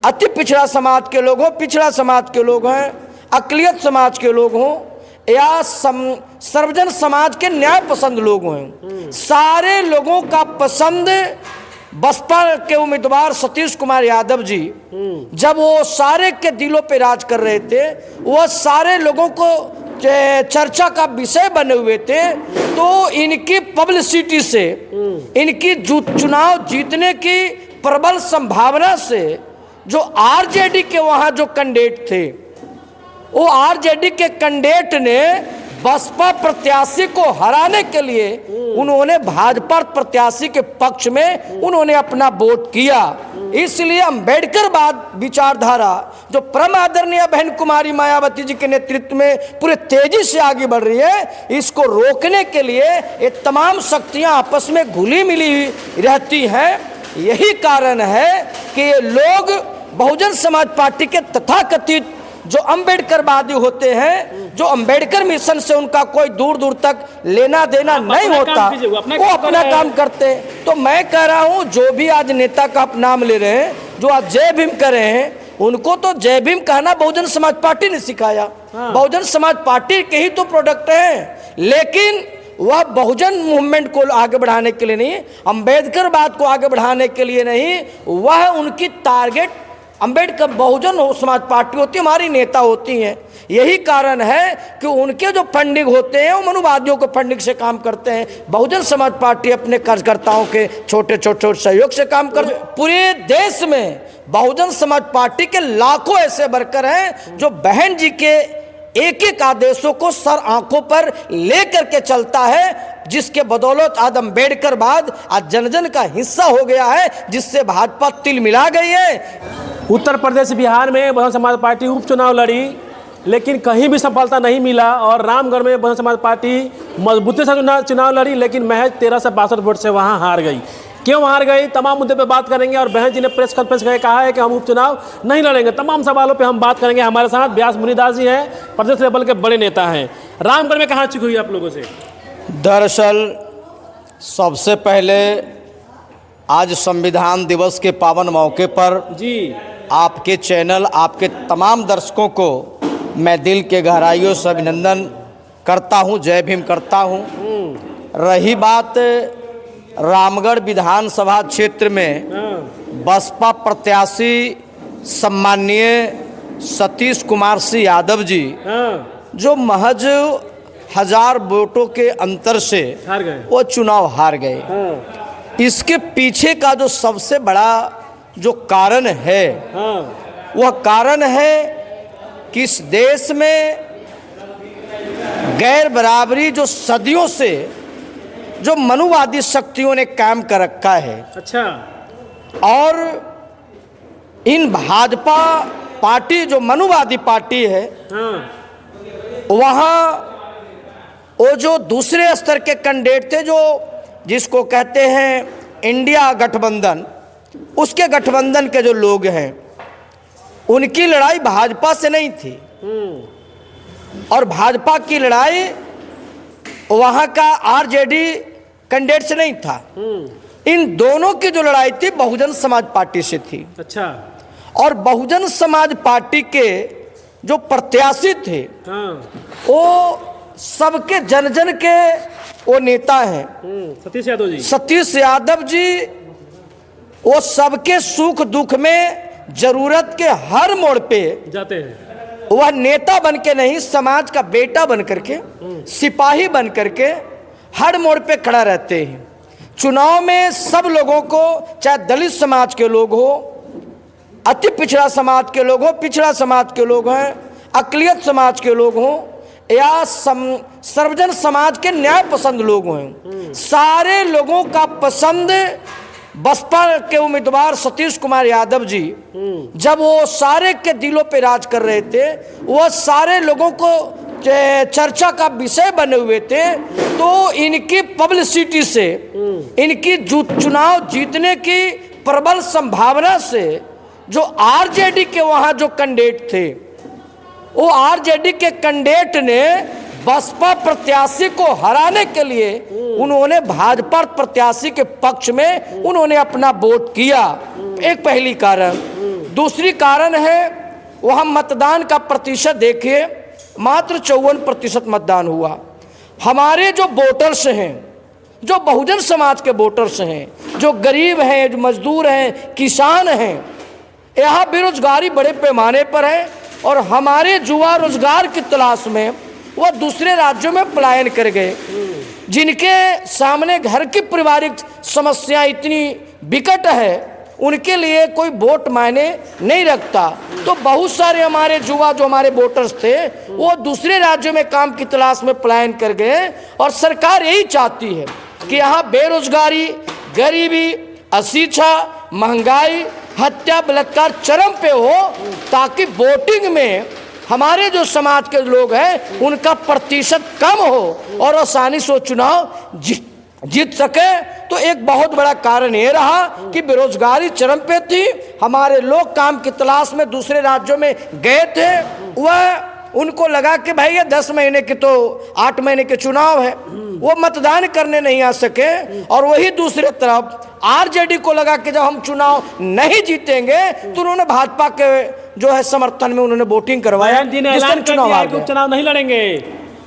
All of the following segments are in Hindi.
अति पिछड़ा समाज के लोग हों, पिछड़ा समाज के लोग हैं, अकलियत समाज के लोग हों या सर्वजन समाज के न्याय पसंद लोग हों, सारे लोगों का पसंद बसपा के उम्मीदवार सतीश कुमार यादव जी जब वो सारे के दिलों पे राज कर रहे थे, वह सारे लोगों को चर्चा का विषय बने हुए थे, तो इनकी पब्लिसिटी से, इनकी चुनाव जीतने की प्रबल संभावना से जो आरजेडी के वहां जो कैंडिडेट थे, वो आरजेडी के कैंडिडेट ने बसपा प्रत्याशी को हराने के लिए उन्होंने भाजपा प्रत्याशी के पक्ष में उन्होंने अपना वोट किया। इसलिए अम्बेडकरवाद विचारधारा जो परम आदरणीय बहन कुमारी मायावती जी के नेतृत्व में पूरे तेजी से आगे बढ़ रही है, इसको रोकने के लिए ये तमाम शक्तियां आपस में घुली मिली रहती हैं। यही कारण है कि ये लोग बहुजन समाज पार्टी के तथाकथित जो अम्बेडकरवादी होते हैं, जो अम्बेडकर मिशन से उनका कोई दूर दूर तक लेना देना नहीं होता, वो अपना काम करते हैं। तो मैं कह रहा हूं, जो भी आज नेता का आप नाम ले रहे हैं, जो आज जय भीम कर रहे हैं, उनको तो जय भीम कहना बहुजन समाज पार्टी ने सिखाया। बहुजन समाज पार्टी के ही तो प्रोडक्ट हैं, लेकिन वह बहुजन मूवमेंट को आगे बढ़ाने के लिए नहीं, अम्बेडकरवाद को आगे बढ़ाने के लिए नहीं, वह उनकी टारगेट अम्बेडकर बहुजन समाज पार्टी होती है, हमारी नेता होती हैं। यही कारण है कि उनके जो फंडिंग होते हैं वो मनुवादियों को फंडिंग से काम करते हैं। बहुजन समाज पार्टी अपने कार्यकर्ताओं के छोटे छोटे सहयोग से काम कर। पूरे देश में बहुजन समाज पार्टी के लाखों ऐसे वर्कर हैं जो बहन जी के एक एक आदेशों को सर आंखों पर लेकर के चलता है, जिसके बदौलत आज अम्बेडकरवाद आज जन जन का हिस्सा हो गया है, जिससे भाजपा तिल मिला गई है। उत्तर प्रदेश बिहार में बहुजन समाज पार्टी उपचुनाव लड़ी, लेकिन कहीं भी सफलता नहीं मिला, और रामगढ़ में बहुजन समाज पार्टी मजबूती से चुनाव लड़ी, लेकिन महज 13 से 62 वोट से वहां हार गई। क्यों हार गई, तमाम मुद्दे पे बात करेंगे। और बहन जी ने प्रेस कॉन्फ्रेंस में कहा है कि हम उपचुनाव नहीं लड़ेंगे। तमाम सवालों पे हम बात करेंगे। हमारे साथ व्यास मुनिदास जी हैं, प्रदेश लेवल के बड़े नेता हैं। रामगढ़ में कहाँ चुकी हुई आप लोगों से? दरअसल सबसे पहले आज संविधान दिवस के पावन मौके पर जी आपके चैनल, आपके तमाम दर्शकों को मैं दिल के गहराइयों से अभिनंदन करता हूं, जय भीम करता हूं। रही बात रामगढ़ विधानसभा क्षेत्र में बसपा प्रत्याशी सम्माननीय सतीश कुमार सिंह यादव जी जो महज 1000 वोटों के अंतर से वो चुनाव हार गए। इसके पीछे का जो सबसे बड़ा जो कारण है, वह कारण है कि इस देश में गैर बराबरी जो सदियों से जो मनुवादी शक्तियों ने काम कर रखा है। अच्छा। और इन भाजपा पार्टी जो मनुवादी पार्टी है, वहाँ वो जो दूसरे स्तर के कैंडिडेट थे, जो जिसको कहते हैं इंडिया गठबंधन, उसके गठबंधन के जो लोग हैं, उनकी लड़ाई भाजपा से नहीं थी, और भाजपा की लड़ाई वहाँ का आरजेडी कैंडिडेट से नहीं था। इन दोनों की जो लड़ाई थी बहुजन समाज पार्टी से थी। अच्छा। और बहुजन समाज पार्टी के जो प्रत्याशी थे, वो सबके जन जन के वो नेता हैं। सतीश यादव जी। सतीश यादव जी वो सबके सुख दुख में, जरूरत के हर मोड़ पे जाते हैं। वह नेता बन के नहीं, समाज का बेटा बन करके, सिपाही बन करके हर मोड़ पे खड़ा रहते हैं। चुनाव में सब लोगों को, चाहे दलित समाज के लोग हो, अति पिछड़ा समाज के लोग हो, पिछड़ा समाज के लोग हैं, अकलियत समाज के लोग हों या सर्वजन समाज के न्याय पसंद लोग हों, सारे लोगों का पसंद बसपा के उम्मीदवार सतीश कुमार यादव जी जब वो सारे के दिलों पे राज कर रहे थे, वह सारे लोगों को चर्चा का विषय बने हुए थे, तो इनकी पब्लिसिटी से, इनकी चुनाव जीतने की प्रबल संभावना से जो आरजेडी के वहां जो कैंडिडेट थे, वो आरजेडी के कैंडिडेट ने बसपा प्रत्याशी को हराने के लिए उन्होंने भाजपा प्रत्याशी के पक्ष में उन्होंने अपना वोट किया। एक पहली कारण। दूसरी कारण है वहाँ मतदान का प्रतिशत देखिए, मात्र 54% मतदान हुआ। हमारे जो वोटर्स हैं, जो बहुजन समाज के वोटर्स हैं, जो गरीब हैं, जो मजदूर हैं, किसान हैं, यहाँ बेरोजगारी बड़े पैमाने पर है और हमारे युवा रोजगार की तलाश में वह दूसरे राज्यों में पलायन कर गए। जिनके सामने घर की पारिवारिक समस्या इतनी विकट है, उनके लिए कोई वोट मायने नहीं रखता। तो बहुत सारे हमारे युवा जो हमारे वोटर्स थे वो दूसरे राज्यों में काम की तलाश में पलायन कर गए और सरकार यही चाहती है कि यहाँ बेरोजगारी, गरीबी, अशिक्षा, महंगाई, हत्या, बलात्कार चरम पे हो, ताकि वोटिंग में हमारे जो समाज के लोग हैं उनका प्रतिशत कम हो और आसानी से चुनाव जीत सके। तो एक बहुत बड़ा कारण ये रहा कि बेरोजगारी चरम पे थी, हमारे लोग काम की तलाश में दूसरे राज्यों में गए थे। वह उनको लगा कि भाई ये 10 महीने की तो 8 महीने के चुनाव है, वो मतदान करने नहीं आ सके। और वही दूसरे तरफ आरजेडी को लगा कि जब हम चुनाव नहीं जीतेंगे तो उन्होंने भाजपा के जो है समर्थन में उन्होंने वोटिंग करवाया, चुनाव नहीं लड़ेंगे।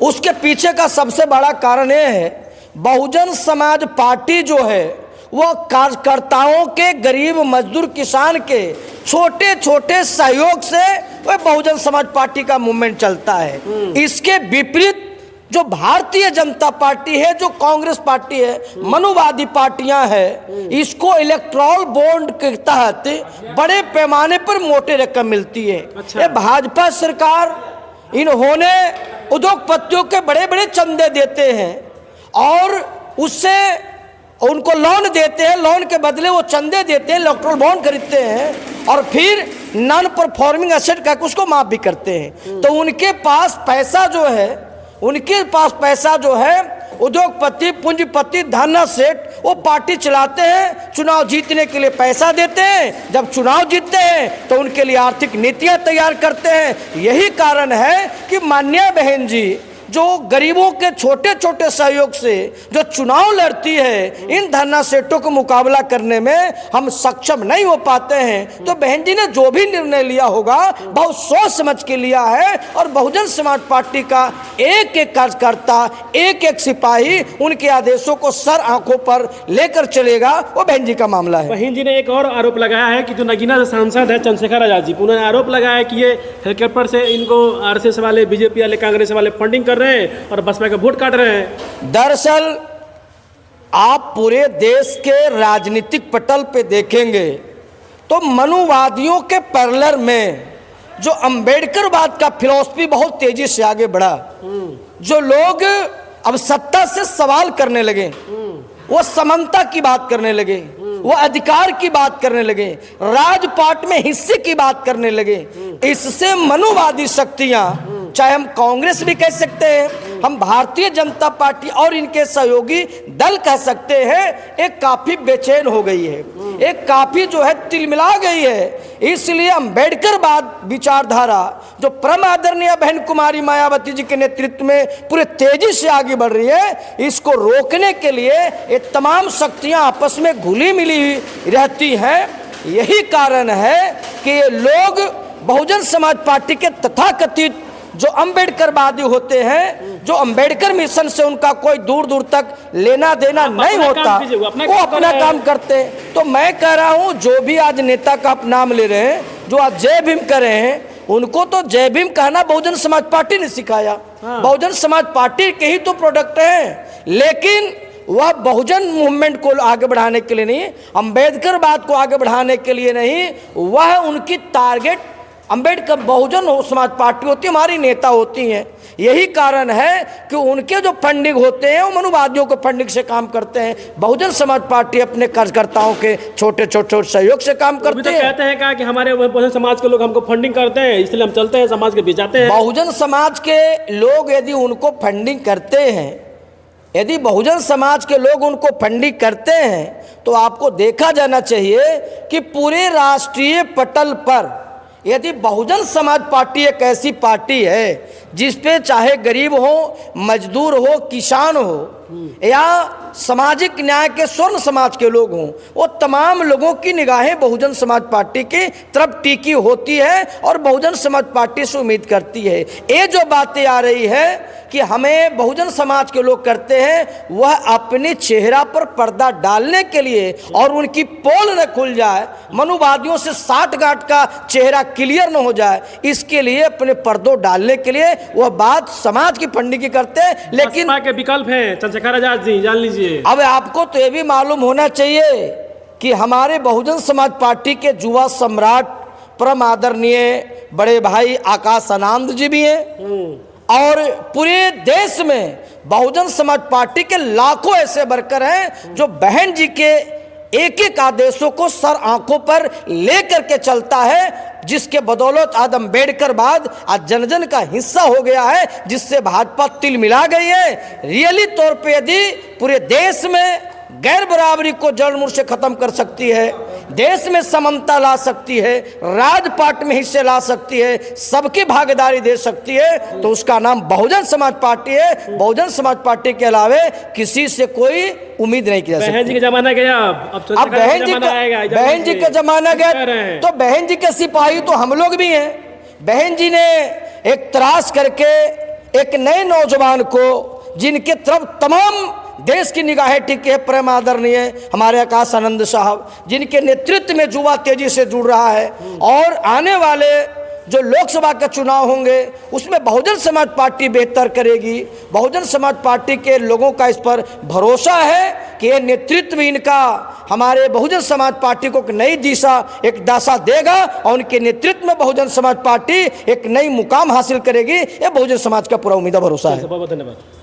उसके पीछे का सबसे बड़ा कारण ये है, बहुजन समाज पार्टी जो है वो कार्यकर्ताओं के, गरीब मजदूर किसान के छोटे छोटे सहयोग से वह बहुजन समाज पार्टी का मूवमेंट चलता है। इसके विपरीत जो भारतीय जनता पार्टी है, जो कांग्रेस पार्टी है, मनुवादी पार्टियां हैं, इसको इलेक्ट्रॉल बॉन्ड के तहत बड़े पैमाने पर मोटे रकम मिलती है। ये भाजपा सरकार, इन्होंने उद्योगपतियों के बड़े बड़े चंदे देते हैं और उससे उनको लोन देते हैं, लोन के बदले वो चंदे देते हैं, इलेक्ट्रॉल बॉन्ड खरीदते हैं और फिर नॉन परफॉर्मिंग एसेट का उसको माफ भी करते हैं। तो उनके पास पैसा जो है, उद्योगपति, पूंजीपति, धन सेठ वो पार्टी चलाते हैं, चुनाव जीतने के लिए पैसा देते हैं, जब चुनाव जीतते हैं तो उनके लिए आर्थिक नीतियां तैयार करते हैं। यही कारण है कि माननीय बहन जी जो गरीबों के छोटे छोटे सहयोग से जो चुनाव लड़ती है, इन धरना सेठों को मुकाबला करने में हम सक्षम नहीं हो पाते हैं। तो बहन जी ने जो भी निर्णय लिया होगा बहुत सोच समझ के लिया है और बहुजन समाज पार्टी का एक एक कार्यकर्ता, एक एक सिपाही उनके आदेशों को सर आंखों पर लेकर चलेगा, वो बहन जी का मामला है। बहन जी ने एक और आरोप लगाया है कि जो नगीना सांसद है चंद्रशेखर आजाद जी, उन्होंने आरोप लगाया कि ये हेलीकॉप्टर से इनको आरएसएस वाले, बीजेपी वाले, कांग्रेस वाले फंडिंग कर रहे हैं और बसपा का वोट काट रहे हैं। दरअसल आप पूरे देश के राजनीतिक पटल पे देखेंगे तो मनुवादियों के पैरेलल में जो अंबेडकरवाद का फिलॉसफी बहुत तेजी से आगे बढ़ा, जो लोग अब सत्ता से सवाल करने लगे, वो समानता की बात करने लगे, वो अधिकार की बात करने लगे, राजपाट में हिस्से की बात करने लगे। इससे मनुवादी शक्तियां, चाहे हम कांग्रेस भी कह सकते हैं, हम भारतीय जनता पार्टी और इनके सहयोगी दल कह सकते हैं, एक काफी बेचैन हो गई है, एक काफी जो है तिलमिला गई है। इसलिए अंबेडकरवाद विचारधारा जो परम आदरणीय बहन कुमारी मायावती जी के नेतृत्व में पूरे तेजी से आगे बढ़ रही है, इसको रोकने के लिए ये तमाम शक्तियां आपस में घुली मिली रहती हैं। यही कारण है कि ये लोग बहुजन समाज पार्टी के तथाकथित जो अंबेडकरवादी होते हैं, जो अंबेडकर मिशन से उनका कोई दूर दूर तक लेना देना नहीं होता, वो अपना काम करते हैं। तो मैं कह रहा हूं, जो भी आज नेता का आप नाम ले रहे हैं, जो आज जय भीम कर रहे हैं, उनको तो जय भीम कहना बहुजन समाज पार्टी ने सिखाया। बहुजन समाज पार्टी के ही तो प्रोडक्ट हैं, लेकिन वह बहुजन मूवमेंट को आगे बढ़ाने के लिए नहीं, अंबेडकरवाद को आगे बढ़ाने के लिए नहीं, वह उनकी टारगेट अंबेडकर बहुजन समाज पार्टी होती है, हमारी नेता होती हैं। यही कारण है कि उनके जो फंडिंग होते हैं वो मनुवादियों के फंडिंग से काम करते हैं। बहुजन समाज पार्टी अपने कार्यकर्ताओं के छोटे छोटे सहयोग से काम करते हैं। कहते हैं क्या कि हमारे बहुजन समाज के लोग हमको फंडिंग करते हैं, इसलिए हम चलते हैं, समाज के बीच आते हैं। बहुजन समाज के लोग यदि उनको फंडिंग करते हैं, यदि बहुजन समाज के लोग उनको फंडिंग करते हैं, तो आपको देखा जाना चाहिए कि पूरे राष्ट्रीय पटल पर यदि बहुजन समाज पार्टी एक ऐसी पार्टी है जिस पे चाहे गरीब हो, मजदूर हो, किसान हो, या सामाजिक न्याय के स्वर्ण समाज के लोग हों, वो तमाम लोगों की निगाहें बहुजन समाज पार्टी की तरफ टिकी होती है और बहुजन समाज पार्टी से उम्मीद करती है। ये जो बातें आ रही है कि हमें बहुजन समाज के लोग करते हैं, वह अपने चेहरा पर पर्दा डालने के लिए और उनकी पोल न खुल जाए, मनुवादियों से साठगांठ का चेहरा क्लियर न हो जाए, इसके लिए अपने पर्दों डालने के लिए वह बात समाज की फंडी की करते हैं। लेकिन बसपा के विकल्प हैं चंद्रशेखर आजाद जी, जान लीजिए। अब आपको तो यह भी मालूम होना चाहिए कि हमारे बहुजन समाज पार्टी के युवा सम्राट परम आदरणीय बड़े भाई आकाश आनंद जी भी हैं और पूरे देश में बहुजन समाज पार्टी के लाखों ऐसे वर्कर हैं जो बहन जी के एक एक आदेशों को सर आंखों पर लेकर के चलता है, जिसके बदौलत आज अम्बेडकर बाद आज जन जन का हिस्सा हो गया है, जिससे भाजपा तिल मिला गई है। रियली तौर पे यदि पूरे देश में गैर बराबरी को जड़ मूल से खत्म कर सकती है, देश में समानता ला सकती है, राजपाट में हिस्से ला सकती है, सबकी भागीदारी दे सकती है, तो उसका नाम बहुजन समाज पार्टी है। बहुजन समाज पार्टी के अलावे किसी से कोई उम्मीद नहीं की जा सकती। बहन जी का जमाना गया, अब बहन जी का जमाना गया, तो बहन जी के सिपाही तो हम लोग भी हैं। बहन जी ने एक तराश करके एक नए नौजवान को, जिनके तरफ तमाम देश की निगाहें टिकी है, परम आदरणीय हमारे आकाश आनंद साहब, जिनके नेतृत्व में युवा तेजी से जुड़ रहा है और आने वाले जो लोकसभा के चुनाव होंगे उसमें बहुजन समाज पार्टी बेहतर करेगी। बहुजन समाज पार्टी के लोगों का इस पर भरोसा है कि ये नेतृत्व इनका हमारे बहुजन समाज पार्टी को एक नई दिशा, एक दशा देगा और उनके नेतृत्व में बहुजन समाज पार्टी एक नई मुकाम हासिल करेगी। ये बहुजन समाज का पूरा उम्मीद भरोसा है। बहुत बहुत धन्यवाद।